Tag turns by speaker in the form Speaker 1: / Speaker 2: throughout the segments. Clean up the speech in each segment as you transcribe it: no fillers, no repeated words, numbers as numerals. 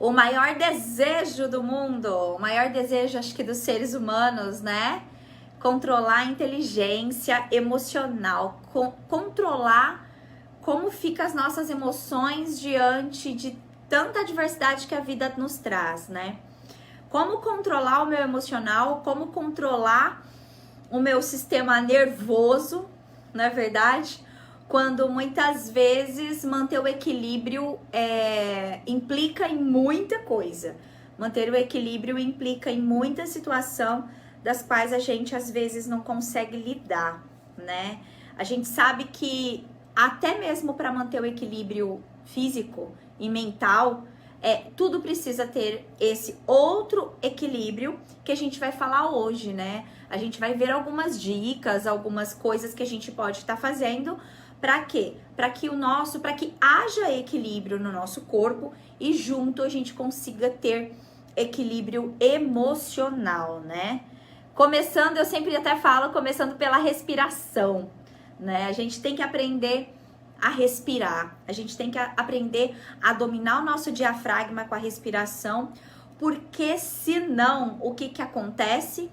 Speaker 1: O maior desejo do mundo, o maior desejo, acho que dos seres humanos, né? Controlar a inteligência emocional, controlar como ficam as nossas emoções diante de tanta adversidade que a vida nos traz, né? Como controlar o meu emocional, como controlar o meu sistema nervoso, não é verdade? Quando muitas vezes manter o equilíbrio implica em muita coisa. Manter o equilíbrio implica em muita situação das quais a gente às vezes não consegue lidar, né? A gente sabe que até mesmo para manter o equilíbrio físico e mental, tudo precisa ter esse outro equilíbrio que a gente vai falar hoje, né? A gente vai ver algumas dicas, algumas coisas que a gente pode estar fazendo. Para quê? Para que haja equilíbrio no nosso corpo e junto a gente consiga ter equilíbrio emocional, né? Começando, eu sempre até falo, começando pela respiração, né? A gente tem que aprender a respirar, a gente tem que aprender a dominar o nosso diafragma com a respiração, porque senão, o que acontece?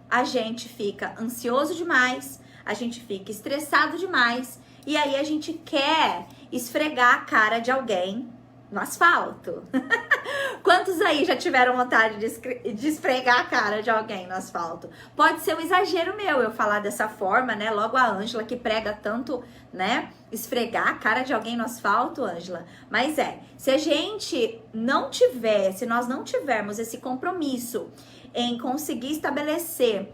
Speaker 1: A gente fica ansioso demais, a gente fica estressado demais, e aí a gente quer esfregar a cara de alguém no asfalto. Quantos aí já tiveram vontade de esfregar a cara de alguém no asfalto? Pode ser um exagero meu eu falar dessa forma, né? Logo a Ângela que prega tanto, né? Esfregar a cara de alguém no asfalto, Ângela. Mas se a gente não tiver, se nós não tivermos esse compromisso em conseguir estabelecer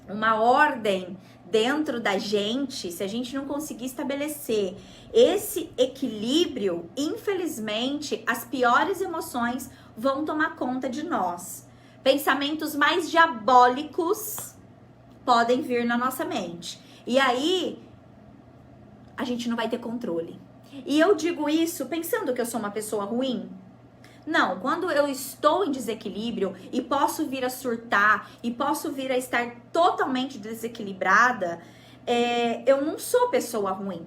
Speaker 1: uma ordem dentro da gente, se a gente não conseguir estabelecer esse equilíbrio, infelizmente, as piores emoções vão tomar conta de nós. Pensamentos mais diabólicos podem vir na nossa mente. E aí, a gente não vai ter controle. E eu digo isso pensando que eu sou uma pessoa ruim? Não, quando eu estou em desequilíbrio e posso vir a surtar e posso vir a estar totalmente desequilibrada, eu não sou pessoa ruim,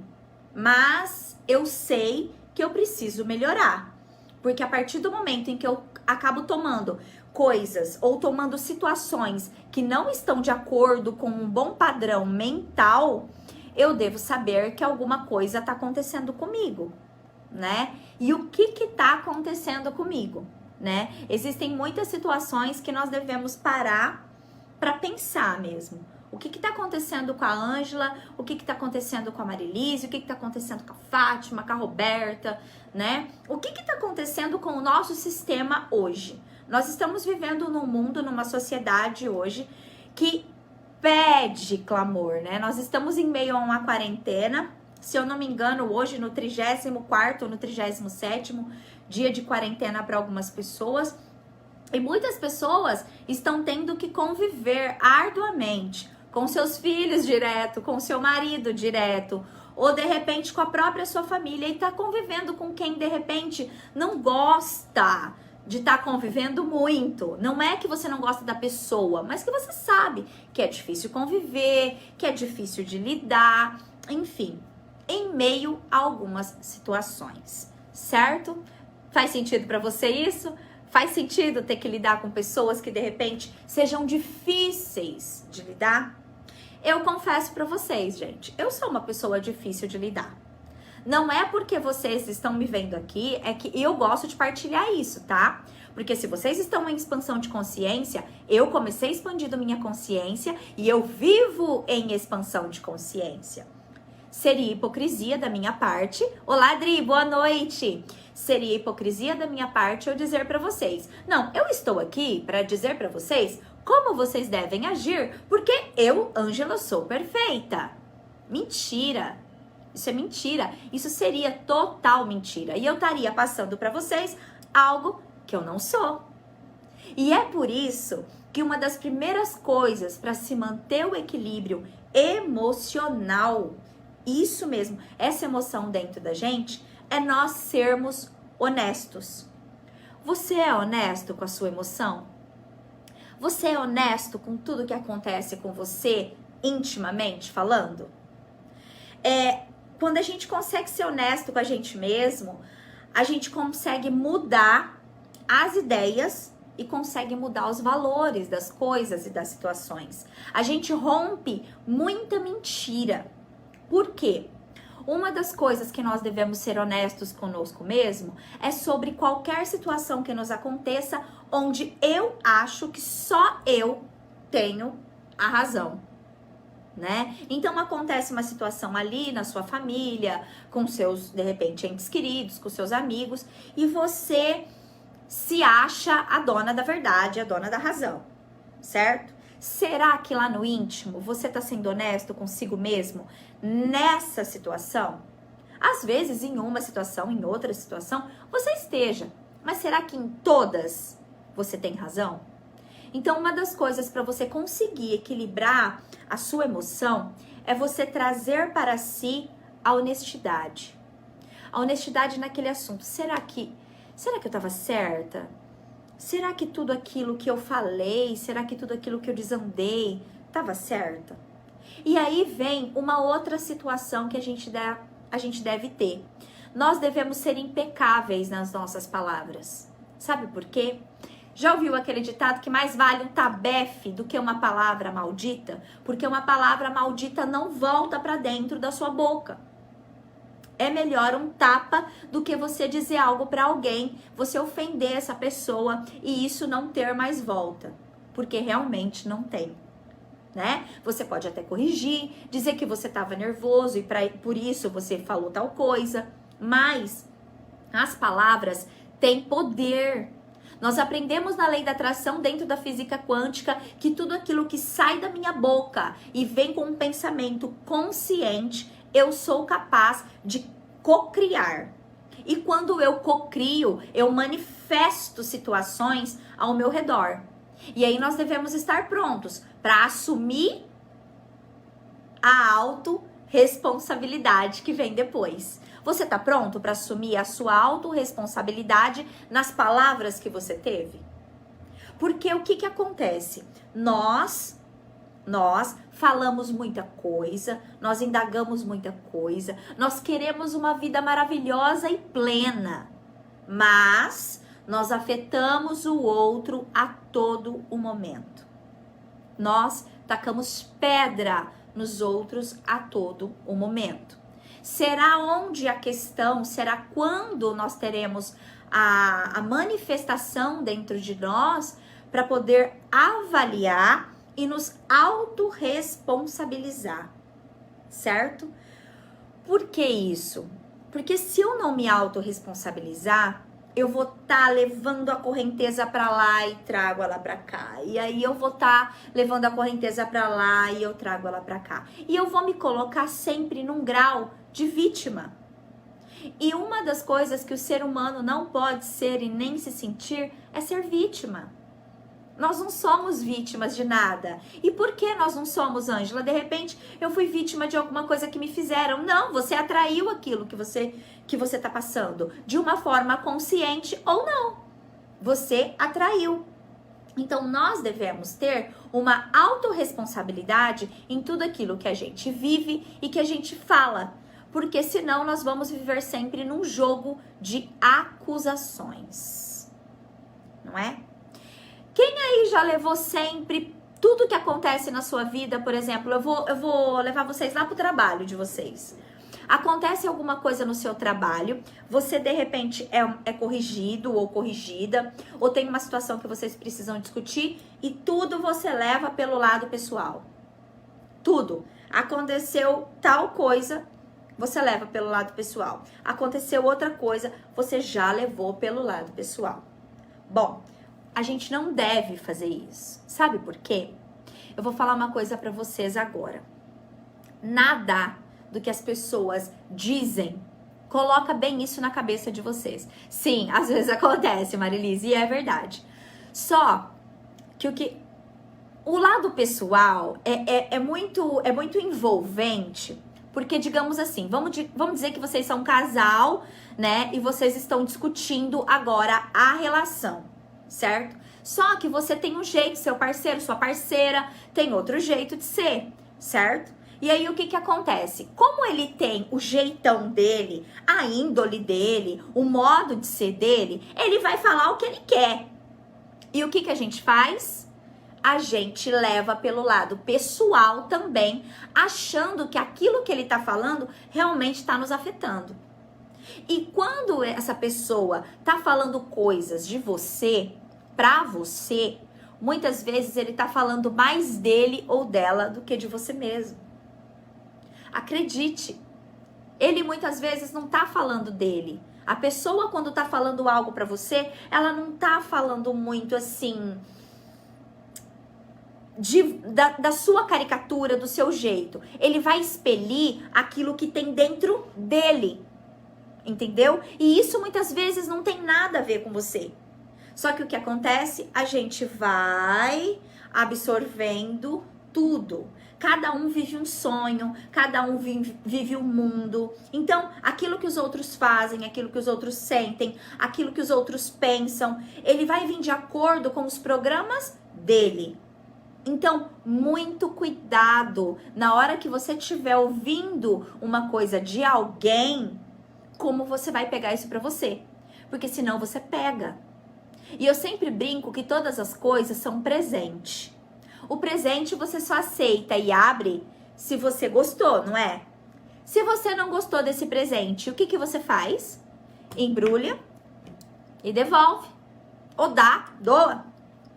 Speaker 1: mas eu sei que eu preciso melhorar, porque a partir do momento em que eu acabo tomando coisas ou tomando situações que não estão de acordo com um bom padrão mental, eu devo saber que alguma coisa está acontecendo comigo, né? E o que tá acontecendo comigo, né? Existem muitas situações que nós devemos parar para pensar mesmo. O que tá acontecendo com a Ângela? O que tá acontecendo com a Marilise? O que tá acontecendo com a Fátima, com a Roberta, né? O que tá acontecendo com o nosso sistema hoje? Nós estamos vivendo num mundo, numa sociedade hoje que pede clamor, né? Nós estamos em meio a uma quarentena. Se eu não me engano, hoje no 34º ou no 37º dia de quarentena para algumas pessoas. E muitas pessoas estão tendo que conviver arduamente com seus filhos direto, com seu marido direto, ou de repente com a própria sua família, e tá convivendo com quem de repente não gosta de estar convivendo muito. Não é que você não gosta da pessoa, mas que você sabe que é difícil conviver, que é difícil de lidar, enfim, em meio a algumas situações, certo? Faz sentido para você isso? Faz sentido ter que lidar com pessoas que de repente sejam difíceis de lidar? Eu confesso para vocês, gente, eu sou uma pessoa difícil de lidar. Não é porque vocês estão me vendo aqui, é que eu gosto de partilhar isso, tá? Porque se vocês estão em expansão de consciência, eu comecei expandindo minha consciência e eu vivo em expansão de consciência. Seria hipocrisia da minha parte. Olá, Adri, boa noite. Seria hipocrisia da minha parte eu dizer para vocês: não, eu estou aqui para dizer para vocês como vocês devem agir, porque eu, Ângela, sou perfeita. Mentira. Isso é mentira. Isso seria total mentira. E eu estaria passando para vocês algo que eu não sou. E é por isso que uma das primeiras coisas para se manter o equilíbrio emocional, isso mesmo, essa emoção dentro da gente, é nós sermos honestos. Você é honesto com a sua emoção? Você é honesto com tudo que acontece com você, intimamente falando? Quando a gente consegue ser honesto com a gente mesmo, a gente consegue mudar as ideias e consegue mudar os valores das coisas e das situações. A gente rompe muita mentira. Por quê? Uma das coisas que nós devemos ser honestos conosco mesmo é sobre qualquer situação que nos aconteça onde eu acho que só eu tenho a razão, né? Então acontece uma situação ali na sua família, com seus, de repente, entes queridos, com seus amigos, e você se acha a dona da verdade, a dona da razão, certo? Será que lá no íntimo você tá sendo honesto consigo mesmo nessa situação? Às vezes em uma situação, em outra situação, você esteja, mas será que em todas você tem razão? Então, uma das coisas para você conseguir equilibrar a sua emoção é você trazer para si a honestidade. A honestidade naquele assunto. Será que eu estava certa? Será que tudo aquilo que eu falei, será que tudo aquilo que eu desandei estava certa? E aí vem uma outra situação que a gente deve ter. Nós devemos ser impecáveis nas nossas palavras. Sabe por quê? Já ouviu aquele ditado que mais vale um tabefe do que uma palavra maldita? Porque uma palavra maldita não volta para dentro da sua boca. É melhor um tapa do que você dizer algo para alguém, você ofender essa pessoa e isso não ter mais volta. Porque realmente não tem, né? Você pode até corrigir, dizer que você estava nervoso e por isso você falou tal coisa. Mas as palavras têm poder. Nós aprendemos na lei da atração dentro da física quântica que tudo aquilo que sai da minha boca e vem com um pensamento consciente, eu sou capaz de cocriar. E quando eu cocrio, eu manifesto situações ao meu redor. E aí nós devemos estar prontos para assumir a autorresponsabilidade que vem depois. Você tá pronto para assumir a sua autorresponsabilidade nas palavras que você teve? Porque o que acontece? Nós falamos muita coisa, nós indagamos muita coisa, nós queremos uma vida maravilhosa e plena, mas nós afetamos o outro a todo o momento. Nós tacamos pedra nos outros a todo o momento. Será onde a questão, será quando nós teremos a manifestação dentro de nós para poder avaliar e nos autorresponsabilizar, certo? Por que isso? Porque se eu não me autorresponsabilizar, eu vou estar levando a correnteza para lá e trago ela para cá. E aí eu vou estar levando a correnteza para lá e eu trago ela para cá. E eu vou me colocar sempre num grau de vítima. E uma das coisas que o ser humano não pode ser e nem se sentir é ser vítima. Nós não somos vítimas de nada. E por que nós não somos, Ângela? De repente, eu fui vítima de alguma coisa que me fizeram. Não, você atraiu aquilo que você tá passando. De uma forma consciente ou não. Você atraiu. Então, nós devemos ter uma autorresponsabilidade em tudo aquilo que a gente vive e que a gente fala. Porque senão nós vamos viver sempre num jogo de acusações. Não é? Quem aí já levou sempre tudo que acontece na sua vida, por exemplo, eu vou levar vocês lá pro trabalho de vocês. Acontece alguma coisa no seu trabalho, você de repente é corrigido ou corrigida, ou tem uma situação que vocês precisam discutir e tudo você leva pelo lado pessoal. Tudo. Aconteceu tal coisa, você leva pelo lado pessoal. Aconteceu outra coisa, você já levou pelo lado pessoal. Bom, a gente não deve fazer isso. Sabe por quê? Eu vou falar uma coisa pra vocês agora. Nada do que as pessoas dizem coloca bem isso na cabeça de vocês. Sim, às vezes acontece, Marilise, e é verdade. Só que o lado pessoal é muito envolvente, porque, digamos assim, vamos dizer que vocês são um casal, né? E vocês estão discutindo agora a relação. Certo? Só que você tem um jeito, seu parceiro, sua parceira tem outro jeito de ser, certo? E aí o que que acontece? Como ele tem o jeitão dele, a índole dele, o modo de ser dele, ele vai falar o que ele quer. E o que que a gente faz? A gente leva pelo lado pessoal também, achando que aquilo que ele tá falando realmente está nos afetando. E quando essa pessoa tá falando coisas de você, pra você, muitas vezes ele tá falando mais dele ou dela do que de você mesmo. Acredite, ele muitas vezes não tá falando dele. A pessoa, quando tá falando algo pra você, ela não tá falando muito assim da sua caricatura, do seu jeito. Ele vai expelir aquilo que tem dentro dele, entendeu? E isso muitas vezes não tem nada a ver com você. Só que o que acontece? A gente vai absorvendo tudo. Cada um vive um sonho, cada um vive um mundo. Então, aquilo que os outros fazem, aquilo que os outros sentem, aquilo que os outros pensam, ele vai vir de acordo com os programas dele. Então, muito cuidado na hora que você estiver ouvindo uma coisa de alguém, como você vai pegar isso pra você. Porque senão você pega. E eu sempre brinco que todas as coisas são presente. O presente você só aceita e abre se você gostou, não é? Se você não gostou desse presente, o que que você faz? Embrulha e devolve. Ou dá, doa,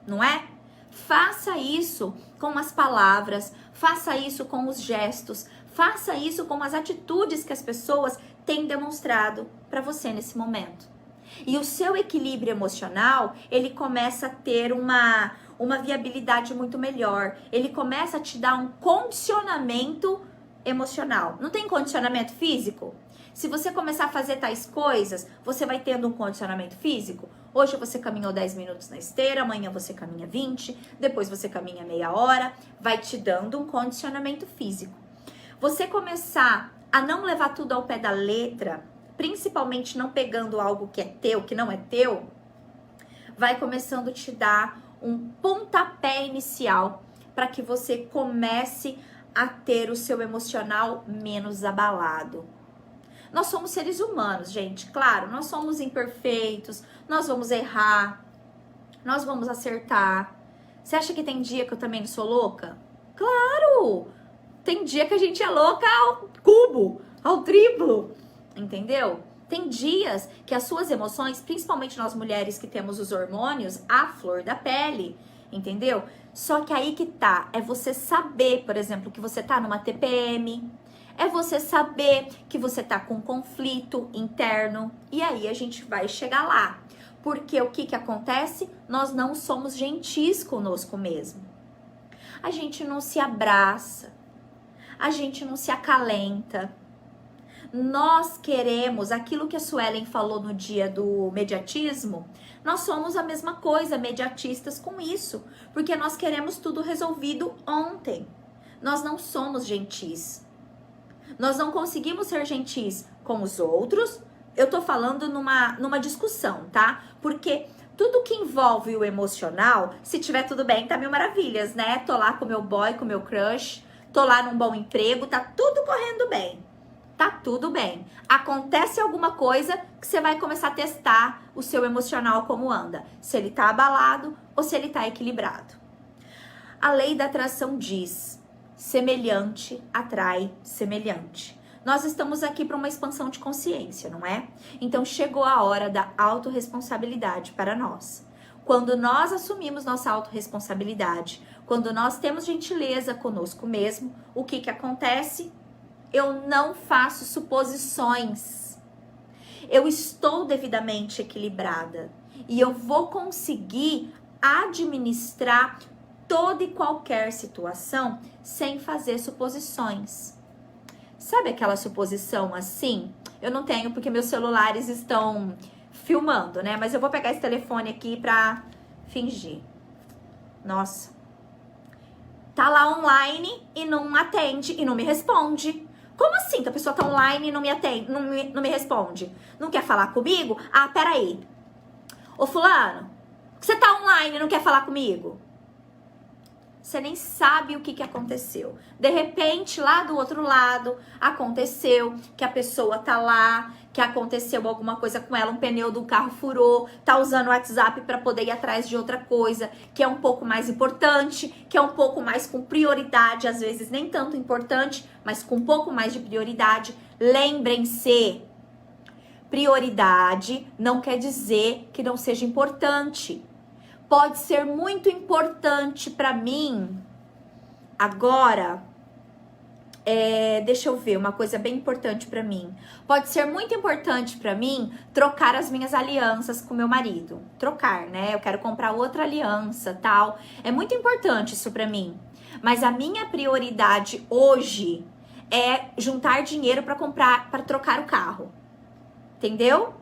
Speaker 1: não é? Faça isso com as palavras, faça isso com os gestos, faça isso com as atitudes que as pessoas têm demonstrado para você nesse momento. E o seu equilíbrio emocional, ele começa a ter uma viabilidade muito melhor. Ele começa a te dar um condicionamento emocional. Não tem condicionamento físico? Se você começar a fazer tais coisas, você vai tendo um condicionamento físico. Hoje você caminhou 10 minutos na esteira, amanhã você caminha 20, depois você caminha meia hora, vai te dando um condicionamento físico. Você começar a não levar tudo ao pé da letra, principalmente não pegando algo que é teu, que não é teu, vai começando a te dar um pontapé inicial para que você comece a ter o seu emocional menos abalado. Nós somos seres humanos, gente, claro, nós somos imperfeitos, nós vamos errar, nós vamos acertar. Você acha que tem dia que eu também não sou louca? Claro! Tem dia que a gente é louca ao cubo, ao triplo. Entendeu? Tem dias que as suas emoções, principalmente nós mulheres que temos os hormônios, à flor da pele, entendeu? Só que aí que tá, é você saber, por exemplo, que você tá numa TPM, é você saber que você tá com um conflito interno, e aí a gente vai chegar lá. Porque o que que acontece? Nós não somos gentis conosco mesmo. A gente não se abraça, a gente não se acalenta. Nós queremos aquilo que a Suelen falou no dia do mediatismo. Nós somos a mesma coisa, mediatistas com isso, porque nós queremos tudo resolvido ontem. Nós não somos gentis. Nós não conseguimos ser gentis com os outros. Eu tô falando numa discussão, tá? Porque tudo que envolve o emocional, se tiver tudo bem, tá mil maravilhas, né? Tô lá com meu boy, com meu crush, tô lá num bom emprego, tá tudo correndo bem. Tá tudo bem. Acontece alguma coisa que você vai começar a testar o seu emocional como anda. Se ele tá abalado ou se ele tá equilibrado. A lei da atração diz: semelhante atrai semelhante. Nós estamos aqui para uma expansão de consciência, não é? Então chegou a hora da autorresponsabilidade para nós. Quando nós assumimos nossa autorresponsabilidade, quando nós temos gentileza conosco mesmo, o que que acontece? Eu não faço suposições. Eu estou devidamente equilibrada e eu vou conseguir administrar toda e qualquer situação sem fazer suposições. Sabe aquela suposição assim? Eu não tenho porque meus celulares estão filmando, né? Mas eu vou pegar esse telefone aqui pra fingir. Nossa. Tá lá online e não atende e não me responde. Como assim que a pessoa tá online e não me atende, não me responde? Não quer falar comigo? Ah, peraí. Ô fulano, você tá online e não quer falar comigo? Você nem sabe o que aconteceu. De repente, lá do outro lado, aconteceu que a pessoa tá lá, que aconteceu alguma coisa com ela, um pneu do carro furou, tá usando o WhatsApp para poder ir atrás de outra coisa, que é um pouco mais importante, que é um pouco mais com prioridade, às vezes nem tanto importante, mas com um pouco mais de prioridade. Lembrem-se, prioridade não quer dizer que não seja importante. Pode ser muito importante para mim. Agora, deixa eu ver, uma coisa bem importante para mim. Pode ser muito importante para mim trocar as minhas alianças com meu marido. Trocar, né? Eu quero comprar outra aliança, tal. É muito importante isso para mim. Mas a minha prioridade hoje é juntar dinheiro para trocar o carro. Entendeu?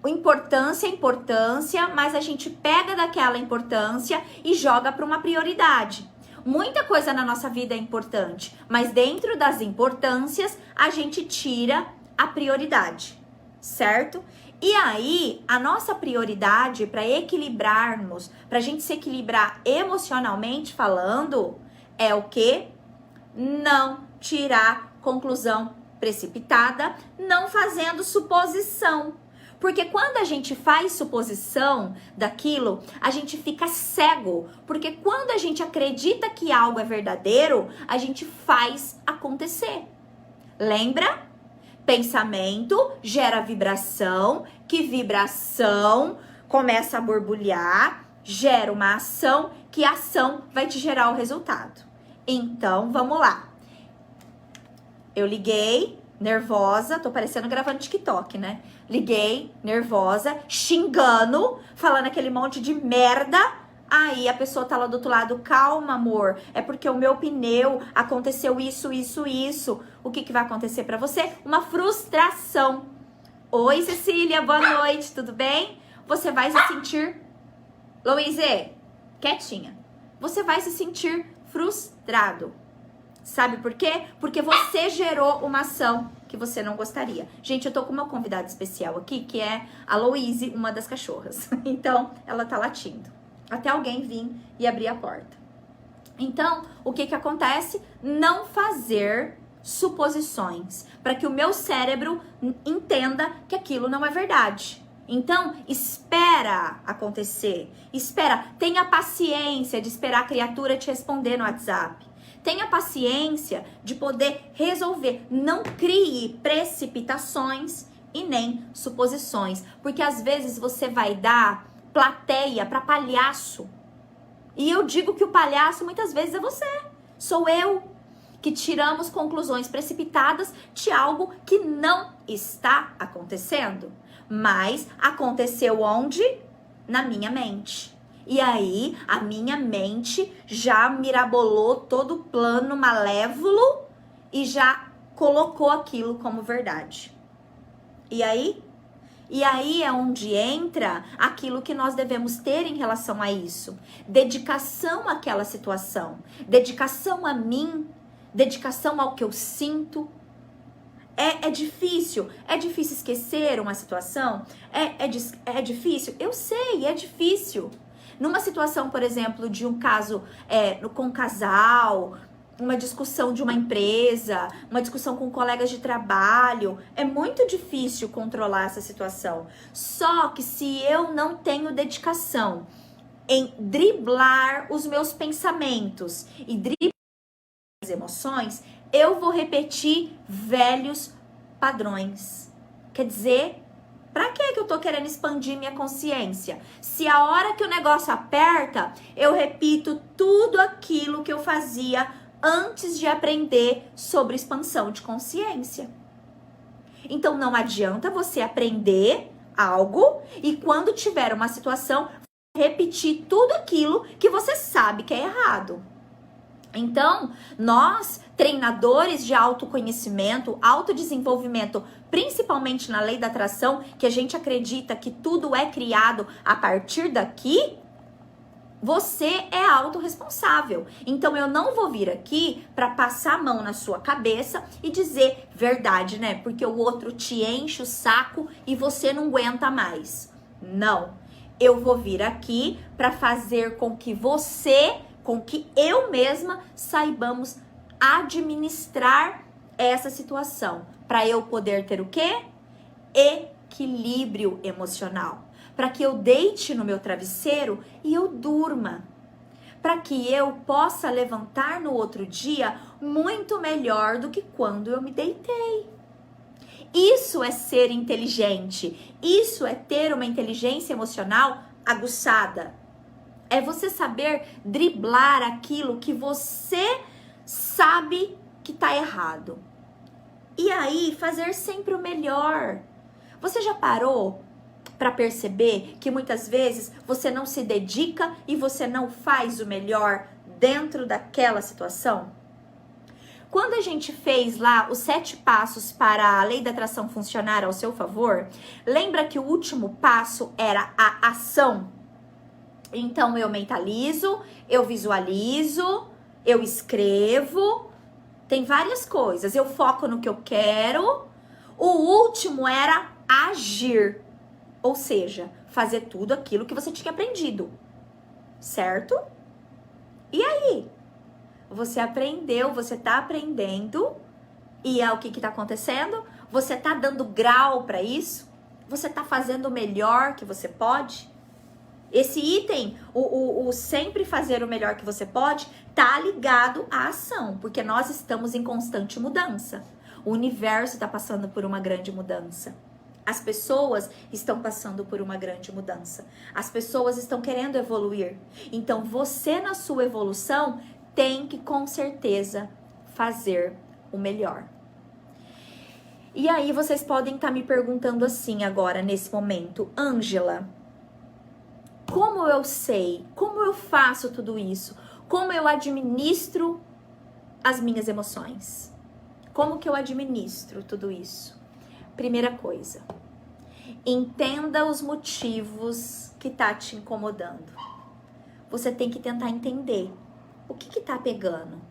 Speaker 1: Importância é importância, mas a gente pega daquela importância e joga para uma prioridade. Muita coisa na nossa vida é importante, mas dentro das importâncias a gente tira a prioridade, certo? E aí, a nossa prioridade para equilibrarmos, para a gente se equilibrar emocionalmente falando, é o quê? Não tirar conclusão precipitada, não fazendo suposição. Porque quando a gente faz suposição daquilo, a gente fica cego. Porque quando a gente acredita que algo é verdadeiro, a gente faz acontecer. Lembra? Pensamento gera vibração, que vibração começa a borbulhar, gera uma ação, que ação vai te gerar o resultado. Então, vamos lá. Eu liguei, nervosa, tô parecendo gravando TikTok, né? Liguei, nervosa, xingando, falando aquele monte de merda. Aí a pessoa tá lá do outro lado, calma, amor, é porque o meu pneu aconteceu isso, isso, isso. O que vai acontecer pra você? Uma frustração. Oi, Cecília, boa noite, tudo bem? Você vai se sentir... Louise, quietinha. Você vai se sentir frustrado. Sabe por quê? Porque você gerou uma ação que você não gostaria. Gente, eu tô com uma convidada especial aqui, que é a Louise, uma das cachorras. Então, ela tá latindo. Até alguém vir e abrir a porta. Então, o que acontece? Não fazer suposições, para que o meu cérebro entenda que aquilo não é verdade. Então, espera acontecer. Espera, tenha paciência de esperar a criatura te responder no WhatsApp. Tenha paciência de poder resolver. Não crie precipitações e nem suposições. Porque às vezes você vai dar plateia para palhaço. E eu digo que o palhaço muitas vezes é você. Sou eu. Que tiramos conclusões precipitadas de algo que não está acontecendo. Mas aconteceu onde? Na minha mente. E aí, a minha mente já mirabolou todo o plano malévolo e já colocou aquilo como verdade. E aí? E aí é onde entra aquilo que nós devemos ter em relação a isso. Dedicação àquela situação. Dedicação a mim. Dedicação ao que eu sinto. É difícil esquecer uma situação? É difícil? Eu sei, é difícil. Numa situação, por exemplo, de um caso com um casal, uma discussão de uma empresa, uma discussão com colegas de trabalho, é muito difícil controlar essa situação. Só que se eu não tenho dedicação em driblar os meus pensamentos e driblar as emoções, eu vou repetir velhos padrões. Quer dizer, pra que eu tô querendo expandir minha consciência? Se a hora que o negócio aperta, eu repito tudo aquilo que eu fazia antes de aprender sobre expansão de consciência. Então não adianta você aprender algo e quando tiver uma situação, repetir tudo aquilo que você sabe que é errado. Então, nós, treinadores de autoconhecimento, autodesenvolvimento, principalmente na lei da atração, que a gente acredita que tudo é criado a partir daqui, você é autorresponsável. Então, eu não vou vir aqui para passar a mão na sua cabeça e dizer verdade, né? Porque o outro te enche o saco e você não aguenta mais. Não. Eu vou vir aqui para fazer com que você com que eu mesma saibamos administrar essa situação, para eu poder ter o quê? Equilíbrio emocional, para que eu deite no meu travesseiro e eu durma, para que eu possa levantar no outro dia muito melhor do que quando eu me deitei. Isso é ser inteligente, isso é ter uma inteligência emocional aguçada. É você saber driblar aquilo que você sabe que tá errado. E aí, fazer sempre o melhor. Você já parou para perceber que muitas vezes você não se dedica e você não faz o melhor dentro daquela situação? Quando a gente fez lá os 7 passos para a lei da atração funcionar ao seu favor, lembra que o último passo era a ação? Então eu mentalizo, eu visualizo, eu escrevo, tem várias coisas, eu foco no que eu quero. O último era agir, ou seja, fazer tudo aquilo que você tinha aprendido, certo? E aí? Você aprendeu, você tá aprendendo, e é o que tá acontecendo? Você tá dando grau para isso? Você tá fazendo o melhor que você pode? Esse item, o sempre fazer o melhor que você pode, tá ligado à ação, porque nós estamos em constante mudança. O universo está passando por uma grande mudança. As pessoas estão passando por uma grande mudança. As pessoas estão querendo evoluir. Então, você na sua evolução tem que, com certeza, fazer o melhor. E aí, vocês podem estar me perguntando assim agora, nesse momento. Ângela, como eu sei? Como eu faço tudo isso? Como eu administro as minhas emoções? Como que eu administro tudo isso? Primeira coisa, entenda os motivos que tá te incomodando. Você tem que tentar entender o que tá pegando.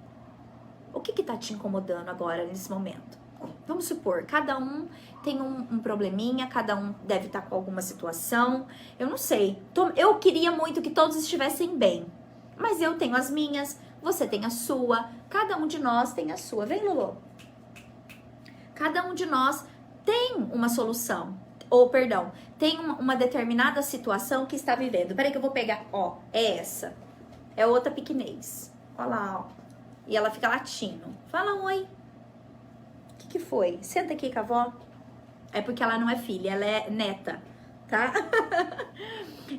Speaker 1: O que tá te incomodando agora, nesse momento? Vamos supor, cada um tem um probleminha, cada um deve estar com alguma situação. Eu não sei. Eu queria muito que todos estivessem bem. Mas eu tenho as minhas, você tem a sua, cada um de nós tem a sua. Vem, Lulu. Cada um de nós tem uma solução. Ou, perdão, tem uma determinada situação que está vivendo. Peraí que eu vou pegar. Ó, é essa. É outra piquinês. Olha lá, ó. E ela fica latindo. Fala oi. O que foi? Senta aqui com a avó. É porque ela não é filha, ela é neta, tá?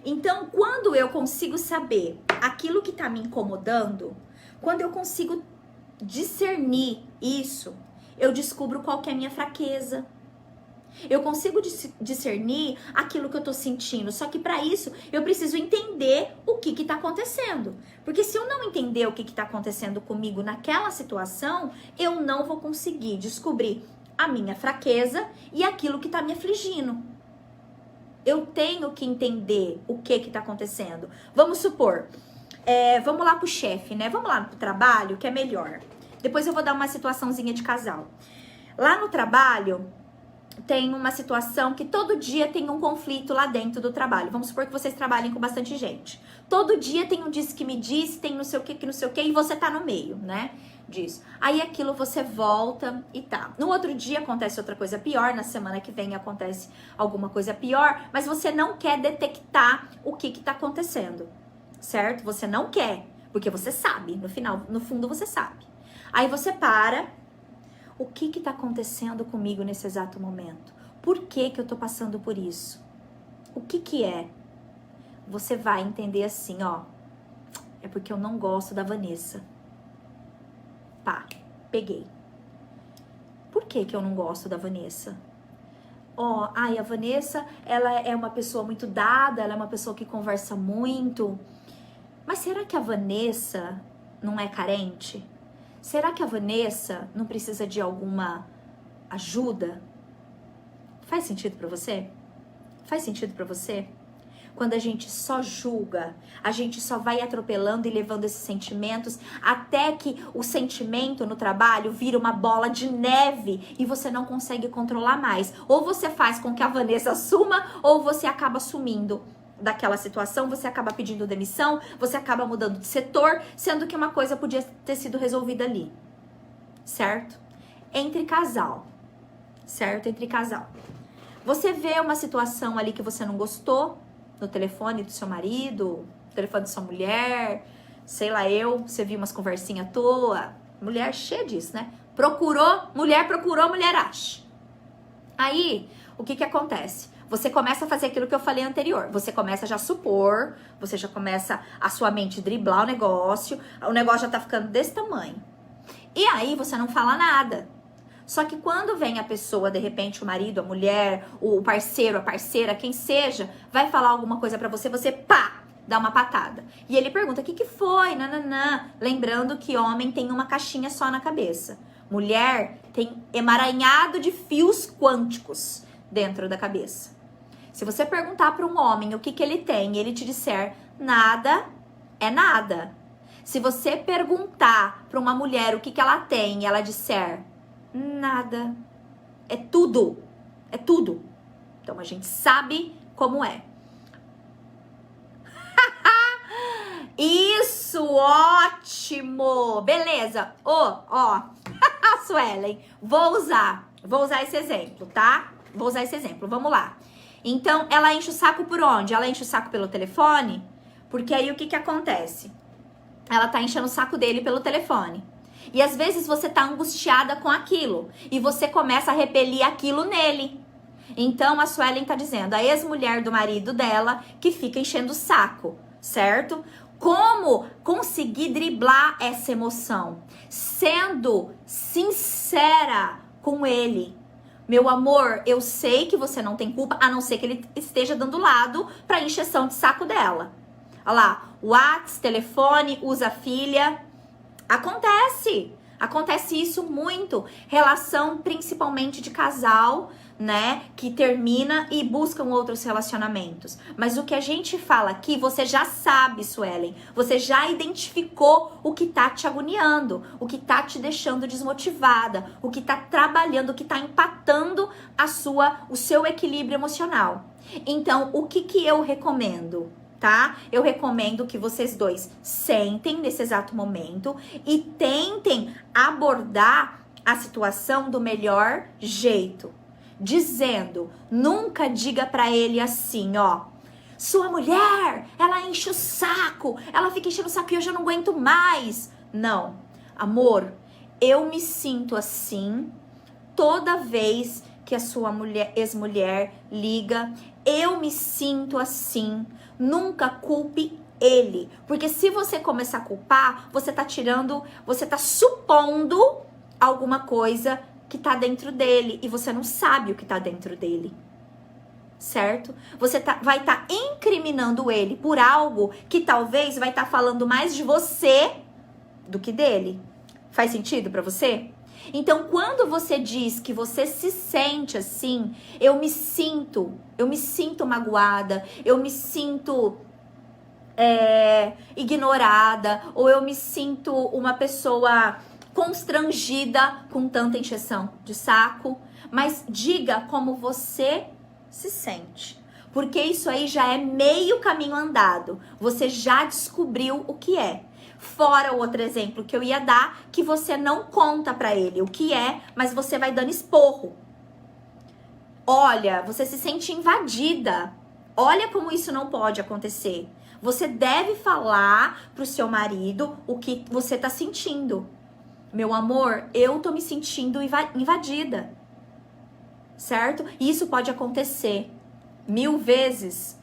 Speaker 1: Então, quando eu consigo saber aquilo que tá me incomodando, quando eu consigo discernir isso, eu descubro qual que é a minha fraqueza. Eu consigo discernir aquilo que eu tô sentindo. Só que para isso, eu preciso entender o que tá acontecendo. Porque se eu não entender o que tá acontecendo comigo naquela situação, eu não vou conseguir descobrir a minha fraqueza e aquilo que tá me afligindo. Eu tenho que entender o que tá acontecendo. Vamos supor, vamos lá pro chefe, né? Vamos lá pro trabalho, que é melhor. Depois eu vou dar uma situaçãozinha de casal. Lá no trabalho, tem uma situação que todo dia tem um conflito lá dentro do trabalho. Vamos supor que vocês trabalhem com bastante gente. Todo dia tem um disse que me disse, tem não sei o que não sei o que, e você tá no meio, né? Disso. Aí aquilo você volta e tá. No outro dia acontece outra coisa pior, na semana que vem acontece alguma coisa pior, mas você não quer detectar o que tá acontecendo, certo? Você não quer, porque você sabe, no fundo você sabe. Aí você para. O que tá acontecendo comigo nesse exato momento? Por que eu tô passando por isso? O que é? Você vai entender assim, ó. É porque eu não gosto da Vanessa. Pá, peguei. Por que eu não gosto da Vanessa? Ó, a Vanessa, ela é uma pessoa muito dada, ela é uma pessoa que conversa muito. Mas será que a Vanessa não é carente? Será que a Vanessa não precisa de alguma ajuda? Faz sentido pra você? Faz sentido pra você? Quando a gente só julga, a gente só vai atropelando e levando esses sentimentos até que o sentimento no trabalho vira uma bola de neve e você não consegue controlar mais. Ou você faz com que a Vanessa suma ou você acaba sumindo daquela situação, você acaba pedindo demissão, você acaba mudando de setor, sendo que uma coisa podia ter sido resolvida ali, certo? Entre casal, certo? Entre casal. Você vê uma situação ali que você não gostou, no telefone do seu marido, no telefone da sua mulher, sei lá você viu umas conversinhas à toa, mulher cheia disso, né? Procurou, mulher acha. Aí, o que acontece? Você começa a fazer aquilo que eu falei anterior. Você começa já a supor, você já começa a sua mente driblar o negócio já tá ficando desse tamanho. E aí você não fala nada. Só que quando vem a pessoa, de repente o marido, a mulher, o parceiro, a parceira, quem seja, vai falar alguma coisa pra você, você pá, dá uma patada. E ele pergunta, o que foi? Nananã. Lembrando que homem tem uma caixinha só na cabeça. Mulher tem emaranhado de fios quânticos dentro da cabeça. Se você perguntar para um homem o que ele tem e ele te disser nada, é nada. Se você perguntar para uma mulher o que ela tem e ela disser nada, é tudo. É tudo. Então a gente sabe como é. Isso, ótimo! Beleza. Ó, Suelen, vou usar esse exemplo, tá? Vou usar esse exemplo, vamos lá. Então, ela enche o saco por onde? Ela enche o saco pelo telefone? Porque aí o que acontece? Ela tá enchendo o saco dele pelo telefone. E às vezes você tá angustiada com aquilo. E você começa a repelir aquilo nele. Então, a Suelen tá dizendo, a ex-mulher do marido dela que fica enchendo o saco, certo? Como conseguir driblar essa emoção? Sendo sincera com ele. Meu amor, eu sei que você não tem culpa, a não ser que ele esteja dando lado pra encheção de saco dela. Olha lá, WhatsApp, telefone, usa a filha. Acontece isso muito. Relação principalmente de casal, né? Que termina e buscam outros relacionamentos. Mas o que a gente fala aqui, você já sabe, Suelen. Você já identificou o que tá te agoniando, o que tá te deixando desmotivada, o que tá trabalhando, o que tá empatando o seu equilíbrio emocional. Então, o que eu recomendo? Tá? Eu recomendo que vocês dois sentem nesse exato momento e tentem abordar a situação do melhor jeito. Dizendo, nunca diga pra ele assim, ó, sua mulher, ela enche o saco, ela fica enchendo o saco e eu já não aguento mais. Não, amor, eu me sinto assim toda vez que a sua ex-mulher liga, eu me sinto assim. Nunca culpe ele, porque se você começar a culpar, você tá supondo alguma coisa que tá dentro dele e você não sabe o que tá dentro dele, certo? Você vai estar incriminando ele por algo que talvez vai estar falando mais de você do que dele. Faz sentido pra você? Então, quando você diz que você se sente assim, eu me sinto magoada, eu me sinto ignorada, ou eu me sinto uma pessoa constrangida com tanta encheção de saco, mas diga como você se sente. Porque isso aí já é meio caminho andado. Você já descobriu o que é. Fora o outro exemplo que eu ia dar, que você não conta pra ele o que é, mas você vai dando esporro. Olha, você se sente invadida. Olha como isso não pode acontecer. Você deve falar pro seu marido o que você tá sentindo. Meu amor, eu tô me sentindo invadida. Certo? Isso pode acontecer 1000 vezes.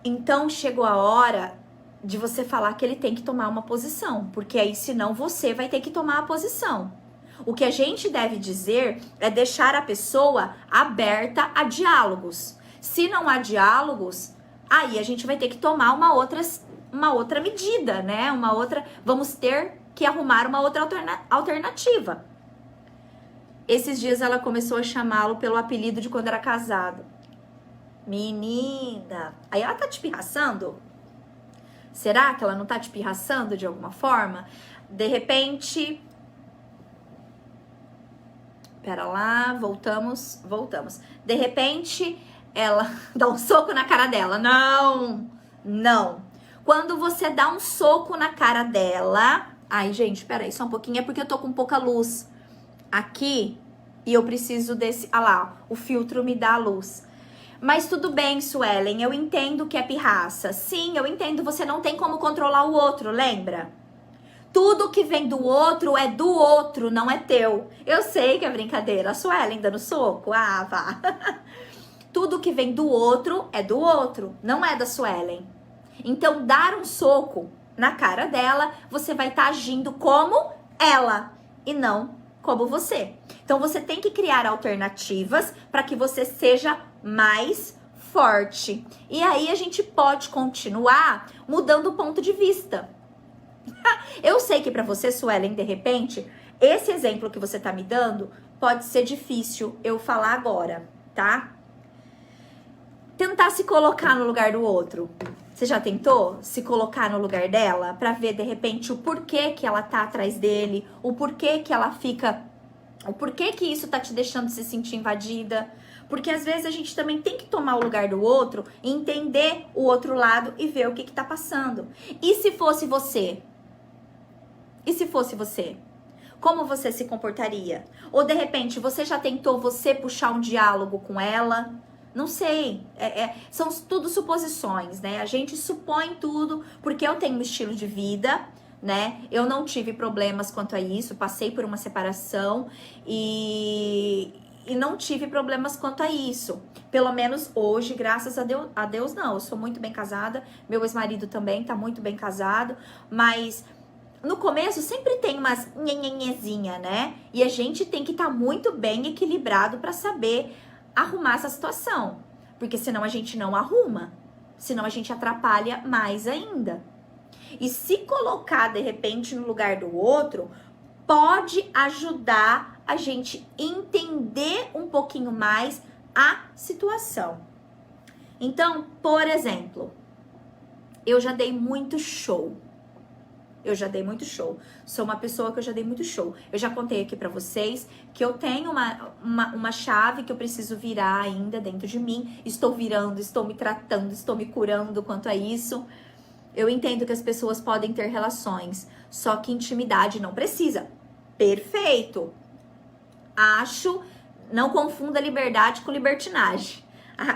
Speaker 1: Então chegou a hora de você falar que ele tem que tomar uma posição, porque aí senão você vai ter que tomar a posição. O que a gente deve dizer é deixar a pessoa aberta a diálogos. Se não há diálogos, aí a gente vai ter que tomar uma outra medida, né? Vamos ter que arrumar uma outra alternativa. Esses dias ela começou a chamá-lo pelo apelido de quando era casado. Menina, aí ela tá te pirraçando? Será que ela não tá te pirraçando de alguma forma? De repente... Pera lá, voltamos. De repente, ela dá um soco na cara dela. Não, não. Quando você dá um soco na cara dela... Ai, gente, peraí, só um pouquinho. É porque eu tô com pouca luz aqui e eu preciso desse... Ah lá, o filtro me dá a luz. Mas tudo bem, Suelen, eu entendo que é pirraça. Sim, eu entendo, você não tem como controlar o outro, lembra? Tudo que vem do outro é do outro, não é teu. Eu sei que é brincadeira. A Suelen dando soco? Ah, vá. Tudo que vem do outro é do outro, não é da Suelen. Então, dar um soco na cara dela, você vai estar agindo como ela e não como você. Então, você tem que criar alternativas para que você seja mais forte. E aí, a gente pode continuar mudando o ponto de vista. Eu sei que para você, Suelen, de repente, esse exemplo que você tá me dando pode ser difícil eu falar agora, tá? Tentar se colocar no lugar do outro. Você já tentou se colocar no lugar dela pra ver, de repente, o porquê que ela tá atrás dele, o porquê que ela fica, o porquê que isso tá te deixando se sentir invadida? Porque às vezes a gente também tem que tomar o lugar do outro, entender o outro lado e ver o que tá passando. E se fosse você? E se fosse você? Como você se comportaria? Ou de repente, você já tentou você puxar um diálogo com ela? Não sei. São tudo suposições, né? A gente supõe tudo porque eu tenho um estilo de vida, né? Eu não tive problemas quanto a isso, passei por uma separação e não tive problemas quanto a isso. Pelo menos hoje, graças a Deus, não. Eu sou muito bem casada, meu ex-marido também tá muito bem casado, mas... No começo sempre tem umas nhenhenhezinha, né? E a gente tem que estar muito bem equilibrado para saber arrumar essa situação. Porque senão a gente não arruma. Senão a gente atrapalha mais ainda. E se colocar, de repente, no lugar do outro, pode ajudar a gente entender um pouquinho mais a situação. Então, por exemplo, eu já dei muito show. Sou uma pessoa que eu já dei muito show. Eu já contei aqui pra vocês que eu tenho uma chave que eu preciso virar ainda dentro de mim. Estou virando, estou me tratando, estou me curando quanto a isso. Eu entendo que as pessoas podem ter relações, só que intimidade não precisa. Perfeito. Acho, não confunda liberdade com libertinagem.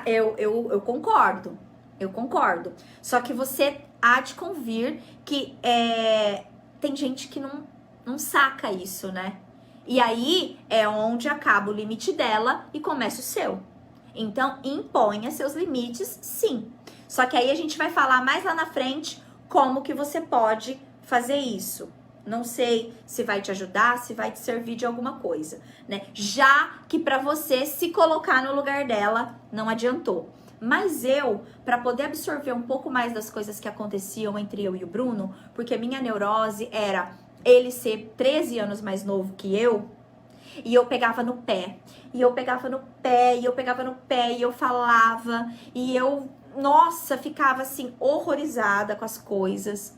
Speaker 1: Eu concordo. Eu concordo. Só que você há de convir que tem gente que não saca isso, né? E aí é onde acaba o limite dela e começa o seu. Então, imponha seus limites, sim. Só que aí a gente vai falar mais lá na frente como que você pode fazer isso. Não sei se vai te ajudar, se vai te servir de alguma coisa, né? Já que pra você se colocar no lugar dela, não adiantou. Mas eu, para poder absorver um pouco mais das coisas que aconteciam entre eu e o Bruno, porque minha neurose era ele ser 13 anos mais novo que eu, e eu pegava no pé, e eu pegava no pé, e eu pegava no pé, e eu falava, e eu, nossa, ficava assim, horrorizada com as coisas.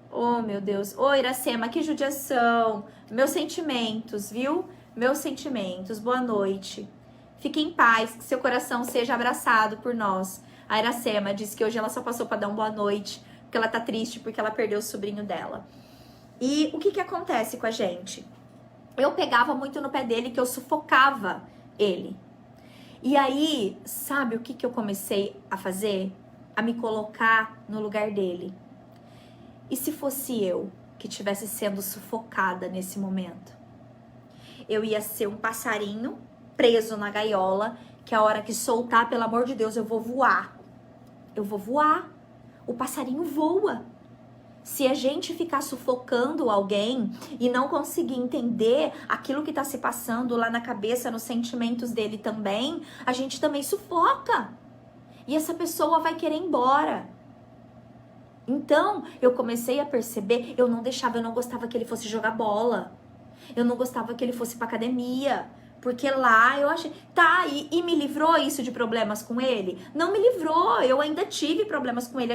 Speaker 1: Oh, meu Deus. Ô, Iracema, que judiação. Meus sentimentos, viu? Meus sentimentos. Boa noite. Fique em paz, que seu coração seja abraçado por nós. A Iracema disse que hoje ela só passou para dar uma boa noite, porque ela tá triste, porque ela perdeu o sobrinho dela. E o que acontece com a gente? Eu pegava muito no pé dele, que eu sufocava ele. E aí, sabe o que eu comecei a fazer? A me colocar no lugar dele. E se fosse eu que estivesse sendo sufocada nesse momento? Eu ia ser um passarinho preso na gaiola, que a hora que soltar, pelo amor de Deus, eu vou voar. Eu vou voar. O passarinho voa. Se a gente ficar sufocando alguém e não conseguir entender aquilo que tá se passando lá na cabeça, nos sentimentos dele também, a gente também sufoca. E essa pessoa vai querer ir embora. Então, eu comecei a perceber, eu não gostava que ele fosse jogar bola. Eu não gostava que ele fosse pra academia. Porque lá eu achei... Tá, e me livrou isso de problemas com ele? Não me livrou, eu ainda tive problemas com ele.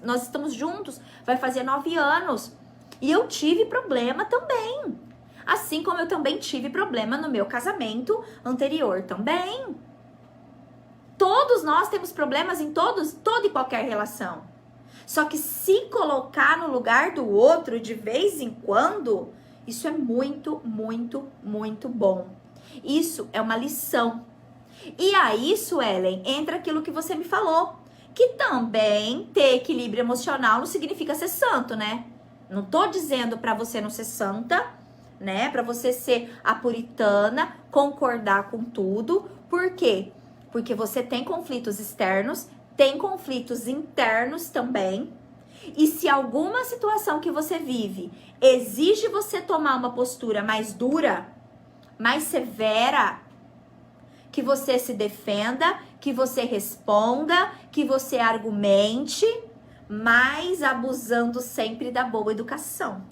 Speaker 1: Nós estamos juntos, vai fazer 9 anos. E eu tive problema também. Assim como eu também tive problema no meu casamento anterior também. Todos nós temos problemas em toda e qualquer relação. Só que se colocar no lugar do outro de vez em quando, isso é muito, muito, muito bom. Isso é uma lição. E aí, Suelen, entra aquilo que você me falou, que também ter equilíbrio emocional não significa ser santo, né? Não tô dizendo pra você não ser santa, né? Pra você ser a puritana, concordar com tudo. Por quê? Porque você tem conflitos externos, tem conflitos internos também. E se alguma situação que você vive exige você tomar uma postura mais dura, mais severa, que você se defenda, que você responda, que você argumente, mas abusando sempre da boa educação.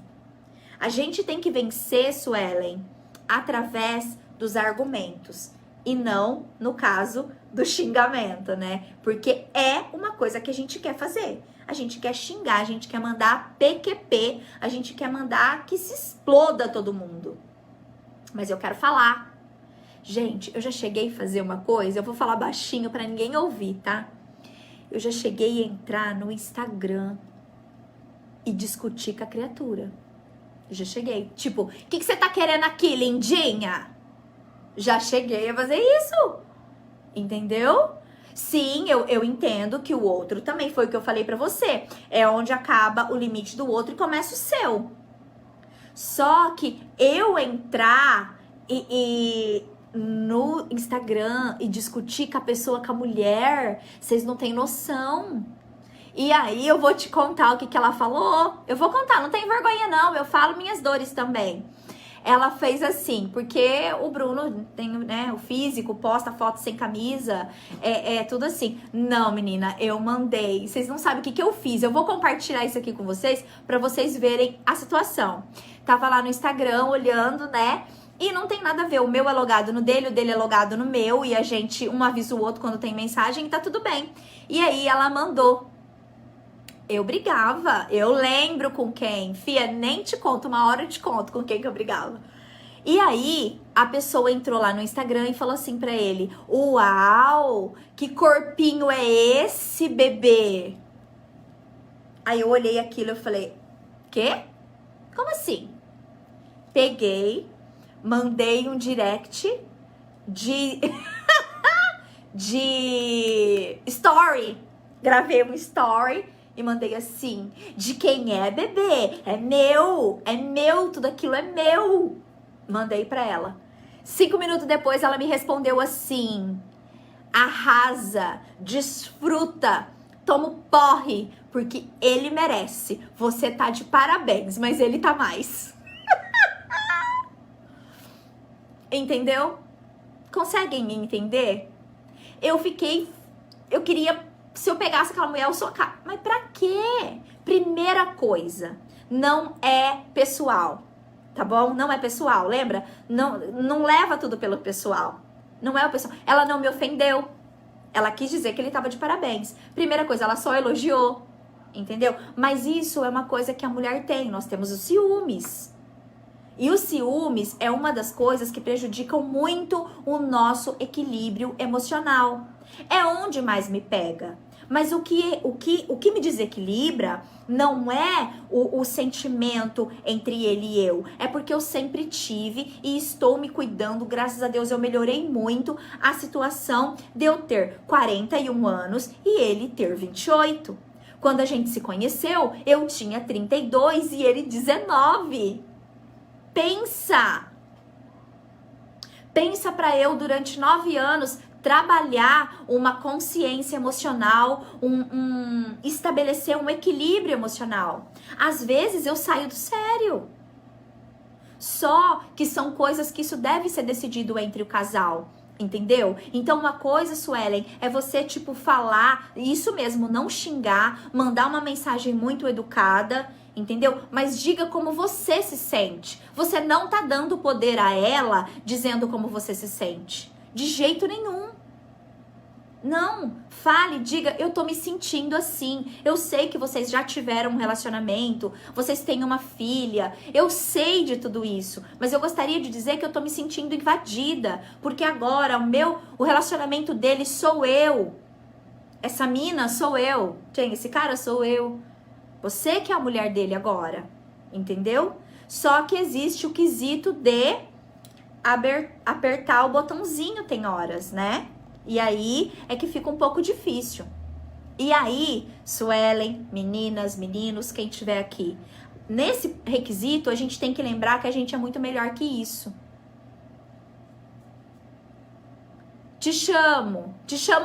Speaker 1: A gente tem que vencer, Suelen, através dos argumentos e não, no caso, do xingamento, né? Porque é uma coisa que a gente quer fazer. A gente quer xingar, a gente quer mandar PQP, a gente quer mandar que se exploda todo mundo. Mas eu quero falar. Gente, eu já cheguei a fazer uma coisa, eu vou falar baixinho pra ninguém ouvir, tá? Eu já cheguei a entrar no Instagram e discutir com a criatura. Eu já cheguei. Tipo, o que você tá querendo aqui, lindinha? Já cheguei a fazer isso. Entendeu? Sim, eu entendo que o outro também foi o que eu falei pra você. É onde acaba o limite do outro e começa o seu. Só que eu entrar no Instagram e discutir com a pessoa, com a mulher, vocês não têm noção. E aí eu vou te contar o que ela falou. Eu vou contar, não tem vergonha não, eu falo minhas dores também. Ela fez assim, porque o Bruno tem, né, o físico, posta foto sem camisa, é tudo assim. Não, menina, eu mandei. Vocês não sabem o que eu fiz. Eu vou compartilhar isso aqui com vocês pra vocês verem a situação. Tava lá no Instagram olhando, né? E não tem nada a ver, o meu é logado no dele, o dele é logado no meu, e a gente, um avisa o outro quando tem mensagem e tá tudo bem. E aí ela mandou. Eu brigava, eu lembro com quem, fia, nem te conto, uma hora eu te conto com quem que eu brigava. E aí, a pessoa entrou lá no Instagram e falou assim pra ele: uau, que corpinho é esse, bebê? Aí eu olhei aquilo e falei: quê? Como assim? Peguei, mandei um direct de story. Gravei um story e mandei assim: de quem é, bebê? É meu, tudo aquilo é meu. Mandei pra ela. 5 minutos depois ela me respondeu assim: arrasa, desfruta, toma o porre, porque ele merece. Você tá de parabéns, mas ele tá mais. Entendeu? Conseguem me entender? Eu queria, se eu pegasse aquela mulher, eu socar. Mas pra quê? Primeira coisa, não é pessoal, tá bom? Não é pessoal, lembra? Não leva tudo pelo pessoal. Não é o pessoal. Ela não me ofendeu. Ela quis dizer que ele tava de parabéns. Primeira coisa, ela só elogiou, entendeu? Mas isso é uma coisa que a mulher tem. Nós temos os ciúmes. E os ciúmes é uma das coisas que prejudicam muito o nosso equilíbrio emocional. É onde mais me pega. Mas o que me desequilibra não é o sentimento entre ele e eu. É porque eu sempre tive e estou me cuidando. Graças a Deus eu melhorei muito a situação de eu ter 41 anos e ele ter 28. Quando a gente se conheceu, eu tinha 32 e ele 19. Pensa pra eu, durante 9 anos, trabalhar uma consciência emocional, estabelecer um equilíbrio emocional. Às vezes eu saio do sério. Só que são coisas que isso deve ser decidido entre o casal. Entendeu? Então uma coisa, Suelen, é você tipo falar, isso mesmo, não xingar, mandar uma mensagem muito educada, entendeu? Mas diga como você se sente. Você não tá dando poder a ela dizendo como você se sente. De jeito nenhum. Não, fale, diga, eu tô me sentindo assim. Eu sei que vocês já tiveram um relacionamento, vocês têm uma filha, eu sei de tudo isso, mas eu gostaria de dizer que eu tô me sentindo invadida, porque agora o relacionamento dele sou eu. Essa mina sou eu. Esse cara sou eu. Você que é a mulher dele agora, entendeu? Só que existe o quesito de apertar o botãozinho tem horas, né? E aí é que fica um pouco difícil. E aí, Suelen, meninas, meninos, quem estiver aqui, nesse requisito a gente tem que lembrar que a gente é muito melhor que isso. Te chamo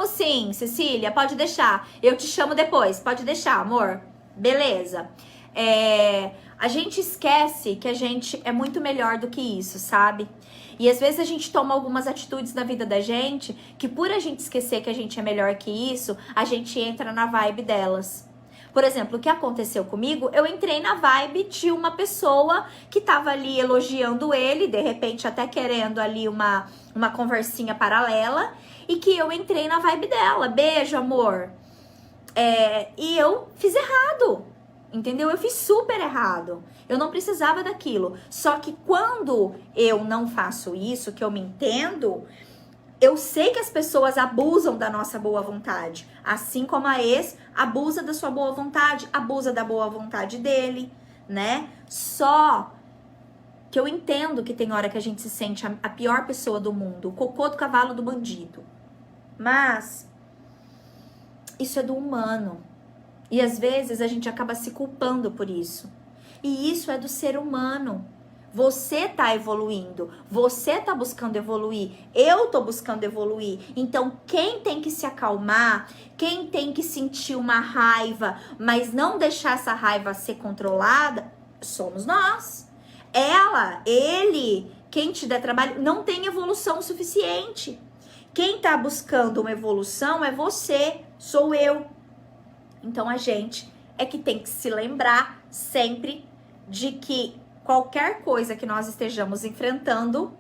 Speaker 1: sim, Cecília, pode deixar. Eu te chamo depois, pode deixar, amor. Beleza. A gente esquece que a gente é muito melhor do que isso, sabe? E às vezes a gente toma algumas atitudes na vida da gente que por a gente esquecer que a gente é melhor que isso, a gente entra na vibe delas. Por exemplo, o que aconteceu comigo, eu entrei na vibe de uma pessoa que tava ali elogiando ele, de repente até querendo ali uma conversinha paralela, e que eu entrei na vibe dela. Beijo, amor. E eu fiz errado. Entendeu? Eu fiz super errado. Eu não precisava daquilo. Só que quando eu não faço isso, que eu me entendo, eu sei que as pessoas abusam da nossa boa vontade. Assim como a ex abusa da sua boa vontade, abusa da boa vontade dele, né? Só que eu entendo que tem hora que a gente se sente a pior pessoa do mundo, o cocô do cavalo do bandido. Mas isso é do humano. E às vezes a gente acaba se culpando por isso. E isso é do ser humano. Você tá evoluindo, você tá buscando evoluir, eu tô buscando evoluir. Então quem tem que se acalmar, quem tem que sentir uma raiva, mas não deixar essa raiva ser controlada, somos nós. Ela, ele, quem te der trabalho, não tem evolução suficiente. Quem tá buscando uma evolução é você, sou eu. Então a gente é que tem que se lembrar sempre de que qualquer coisa que nós estejamos enfrentando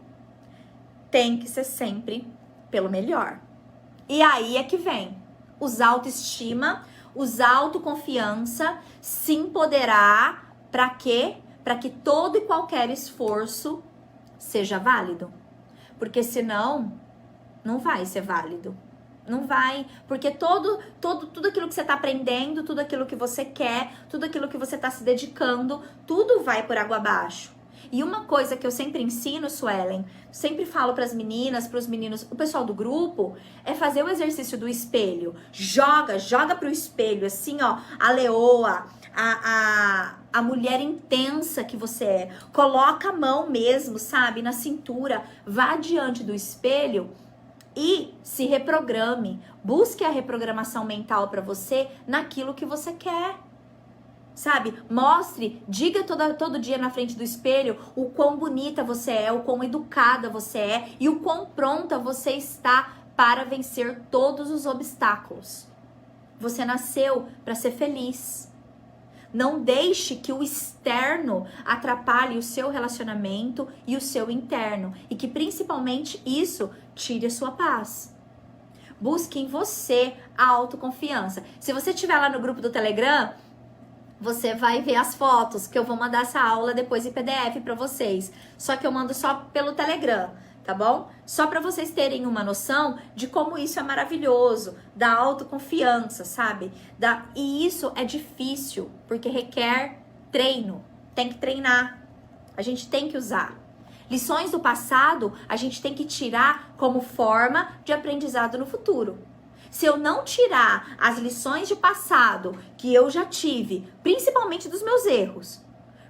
Speaker 1: tem que ser sempre pelo melhor. E aí é que vem os autoestima, os autoconfiança, se empoderar, para quê? Para que todo e qualquer esforço seja válido. Porque senão não vai ser válido. Não vai, porque tudo aquilo que você tá aprendendo, tudo aquilo que você quer, tudo aquilo que você tá se dedicando, tudo vai por água abaixo. E uma coisa que eu sempre ensino, Suelen, sempre falo pras meninas, pros meninos, o pessoal do grupo, é fazer o exercício do espelho. Joga pro espelho, assim, ó, a leoa, a mulher intensa que você é. Coloca a mão mesmo, sabe, na cintura, vá diante do espelho e se reprograme, busque a reprogramação mental para você naquilo que você quer, sabe? Mostre, diga todo dia na frente do espelho o quão bonita você é, o quão educada você é e o quão pronta você está para vencer todos os obstáculos. Você nasceu para ser feliz. Não deixe que o externo atrapalhe o seu relacionamento e o seu interno. E que principalmente isso tire a sua paz. Busque em você a autoconfiança. Se você estiver lá no grupo do Telegram, você vai ver as fotos, que eu vou mandar essa aula depois em PDF para vocês. Só que eu mando só pelo Telegram, tá bom? Só para vocês terem uma noção de como isso é maravilhoso, da autoconfiança, sabe? E isso é difícil, porque requer treino, tem que treinar, a gente tem que usar. Lições do passado, a gente tem que tirar como forma de aprendizado no futuro. Se eu não tirar as lições de passado que eu já tive, principalmente dos meus erros,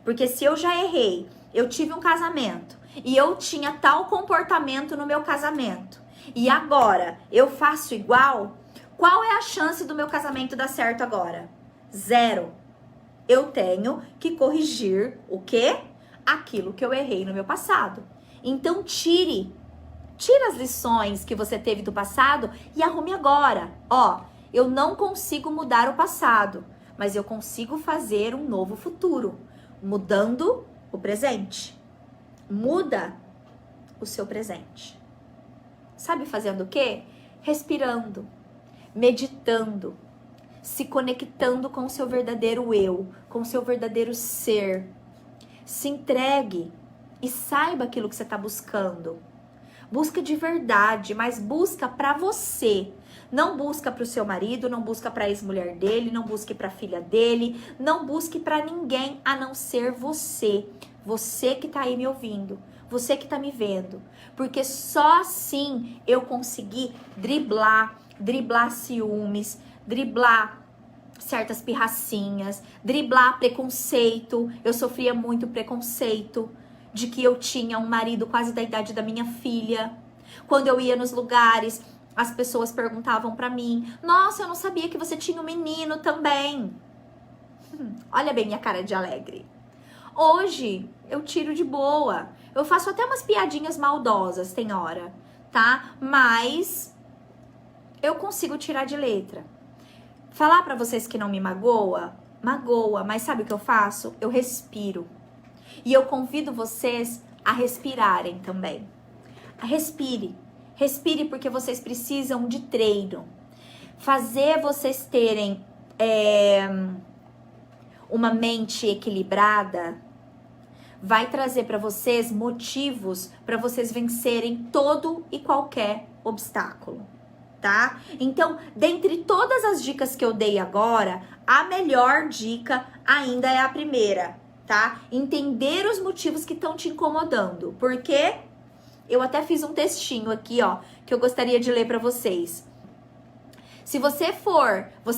Speaker 1: porque se eu já errei, eu tive um casamento, e eu tinha tal comportamento no meu casamento, e agora eu faço igual, qual é a chance do meu casamento dar certo agora? 0. Eu tenho que corrigir o quê? Aquilo que eu errei no meu passado. Então tire as lições que você teve do passado e arrume agora. Ó, eu não consigo mudar o passado, mas eu consigo fazer um novo futuro, mudando o presente. Muda o seu presente. Sabe fazendo o quê? Respirando. meditando, se conectando com o seu verdadeiro eu, com o seu verdadeiro ser. Se entregue e saiba aquilo que você está buscando. Busca de verdade, mas busca para você. Não busca para o seu marido, não busca para a ex-mulher dele, não busque para a filha dele, não busque para ninguém a não ser você. Você que tá aí me ouvindo, você que tá me vendo. Porque só assim eu consegui driblar ciúmes, driblar certas pirracinhas, driblar preconceito. Eu sofria muito preconceito de que eu tinha um marido quase da idade da minha filha. Quando eu ia nos lugares, as pessoas perguntavam pra mim: nossa, eu não sabia que você tinha um menino também. Olha bem minha cara de alegre. Hoje eu tiro de boa. Eu faço até umas piadinhas maldosas, tem hora, tá? Mas eu consigo tirar de letra. Falar pra vocês que não me magoa, mas sabe o que eu faço? Eu respiro. E eu convido vocês a respirarem também. Respire. Respire porque vocês precisam de treino. Fazer vocês terem uma mente equilibrada vai trazer para vocês motivos para vocês vencerem todo e qualquer obstáculo, tá? Então, dentre todas as dicas que eu dei agora, a melhor dica ainda é a primeira, tá? Entender os motivos que estão te incomodando. Porque eu até fiz um textinho aqui, ó, que eu gostaria de ler para vocês. Se você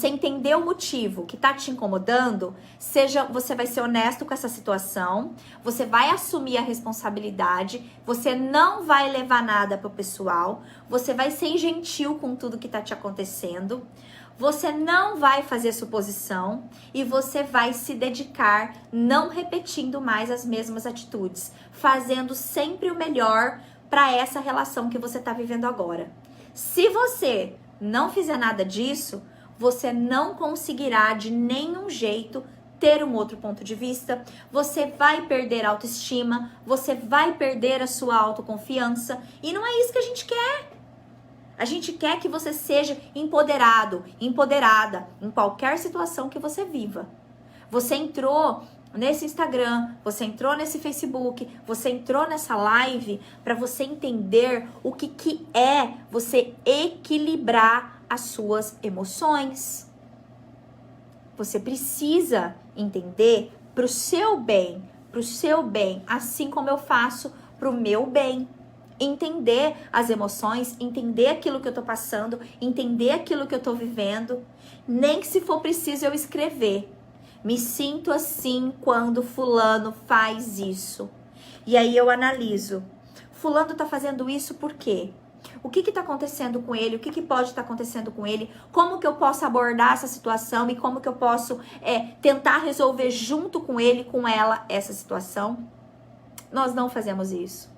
Speaker 1: entender o motivo que tá te incomodando, você vai ser honesto com essa situação, você vai assumir a responsabilidade, você não vai levar nada pro pessoal, você vai ser gentil com tudo que tá te acontecendo, você não vai fazer suposição e você vai se dedicar não repetindo mais as mesmas atitudes, fazendo sempre o melhor para essa relação que você tá vivendo agora. Se você não fizer nada disso, você não conseguirá de nenhum jeito ter um outro ponto de vista, você vai perder a autoestima, você vai perder a sua autoconfiança e não é isso que a gente quer. A gente quer que você seja empoderado, empoderada em qualquer situação que você viva. Você entrou nesse Instagram, você entrou nesse Facebook, você entrou nessa live para você entender o que é você equilibrar as suas emoções. Você precisa entender pro seu bem, assim como eu faço pro meu bem. Entender as emoções, entender aquilo que eu tô passando, entender aquilo que eu tô vivendo, nem que se for preciso eu escrever. Me sinto assim quando fulano faz isso. E aí eu analiso. Fulano tá fazendo isso por quê? O que tá acontecendo com ele? O que pode estar acontecendo com ele? Como que eu posso abordar essa situação? E como que eu posso tentar resolver junto com ele, com ela, essa situação? Nós não fazemos isso.